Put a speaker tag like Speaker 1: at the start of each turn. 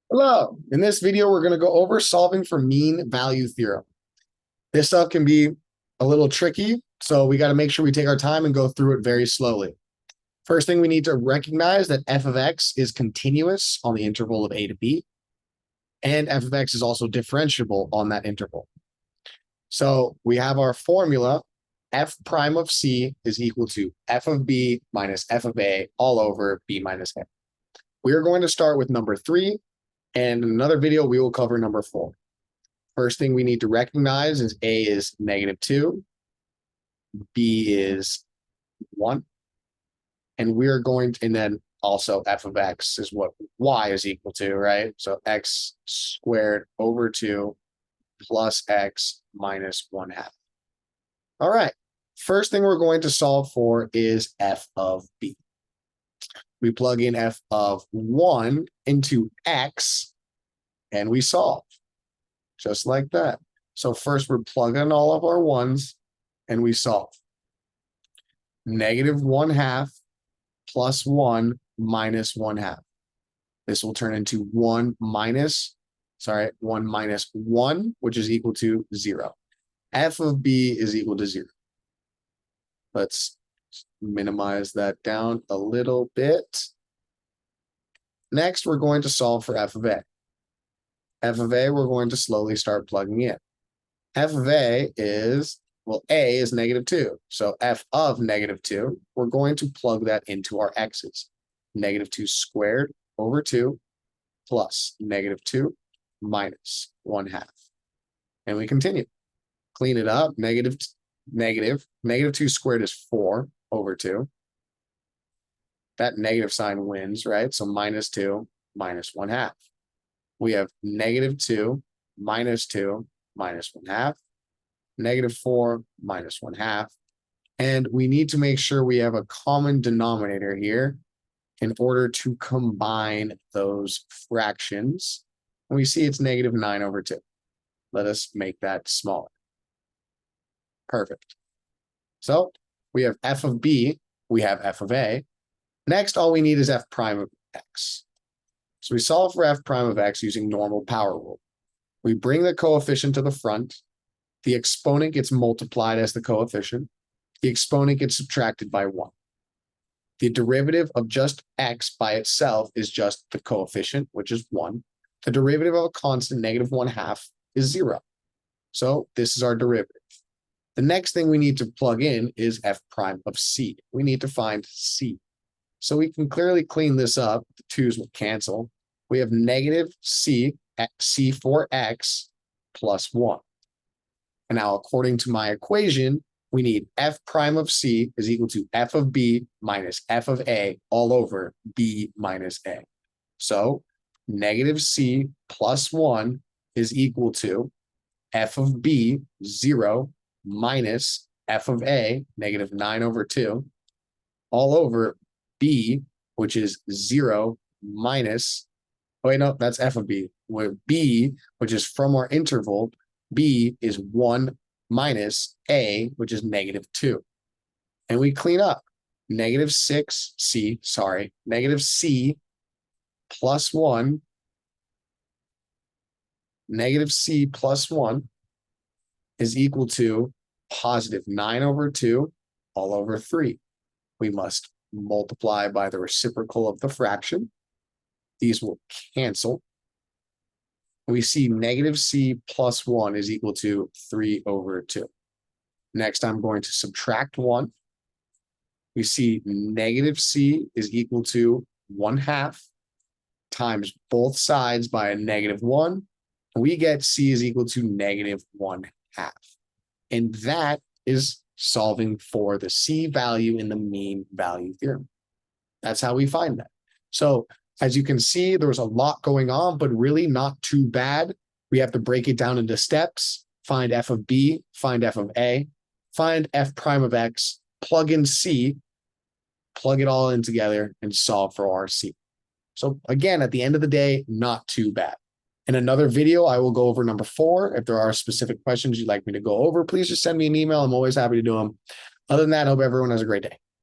Speaker 1: Hello. In this video, we're going to go over solving for mean value theorem. This stuff can be a little tricky, so we got to make sure we take our time and go through it very slowly. First thing we need to recognize that f of x is continuous on the interval of a to b, and f of x is also differentiable on that interval. So we have our formula, f prime of c is equal to f of b minus f of a all over b minus a. We are going to start with number 3, and in another video, we will cover number 4. First thing we need to recognize is a is -2, b is 1, and we're going to, and then also f of x is what y is equal to, right? So x squared over 2 plus x minus 1/2. All right, first thing we're going to solve for is f of b. We plug in f of 1 into x, and we solve. Just like that. So first we're plugging all of our ones, and we solve. -1/2 plus 1 minus 1/2. This will turn into 1 minus 1, which is equal to 0. F of b is equal to 0. Let's minimize that down a little bit. Next, we're going to solve for f of a. F of a, we're going to slowly start plugging in. F of a is, well, a is -2. So f of -2, we're going to plug that into our x's. -2 squared over 2 plus -2 minus 1/2. And we continue. Clean it up. -2 squared is 4 over 2. That negative sign wins, right? So -2 minus 1/2. We have -2 minus 2 minus 1/2, -4 minus 1/2. And we need to make sure we have a common denominator here in order to combine those fractions. And we see it's -9 over 2. Let us make that smaller. Perfect. So we have f of b, we have f of a. Next, all we need is f prime of x. So we solve for f prime of x using normal power rule. We bring the coefficient to the front. The exponent gets multiplied as the coefficient. The exponent gets subtracted by 1. The derivative of just x by itself is just the coefficient, which is 1. The derivative of a constant, -1/2, is 0. So this is our derivative. The next thing we need to plug in is f prime of c. We need to find c. So we can clearly clean this up. The 2's will cancel. We have -c for x plus 1. And now, according to my equation, we need f prime of c is equal to f of b minus f of a all over b minus a. So -c plus 1 is equal to f of b, 0, minus f of a, -9 over 2, all over b, which is 0 minus, oh wait, no, that's f of b, where b, which is from our interval, b is 1 minus a, which is -2. And we clean up. -6c plus 1, -c plus 1 is equal to +9 over 2 all over 3. We must multiply by the reciprocal of the fraction. These will cancel. We see -c plus 1 is equal to 3 over 2. Next, I'm going to subtract 1. We see -c is equal to 1/2 times both sides by a -1. We get c is equal to -1/2. And that is solving for the c value in the mean value theorem. That's how we find that. So as you can see, there was a lot going on, but really not too bad. We have to break it down into steps, find f of b, find f of a, find f prime of x, plug in c, plug it all in together, and solve for our c. So again, at the end of the day, not too bad. In another video, I will go over number 4. If there are specific questions you'd like me to go over, please just send me an email. I'm always happy to do them. Other than that, I hope everyone has a great day.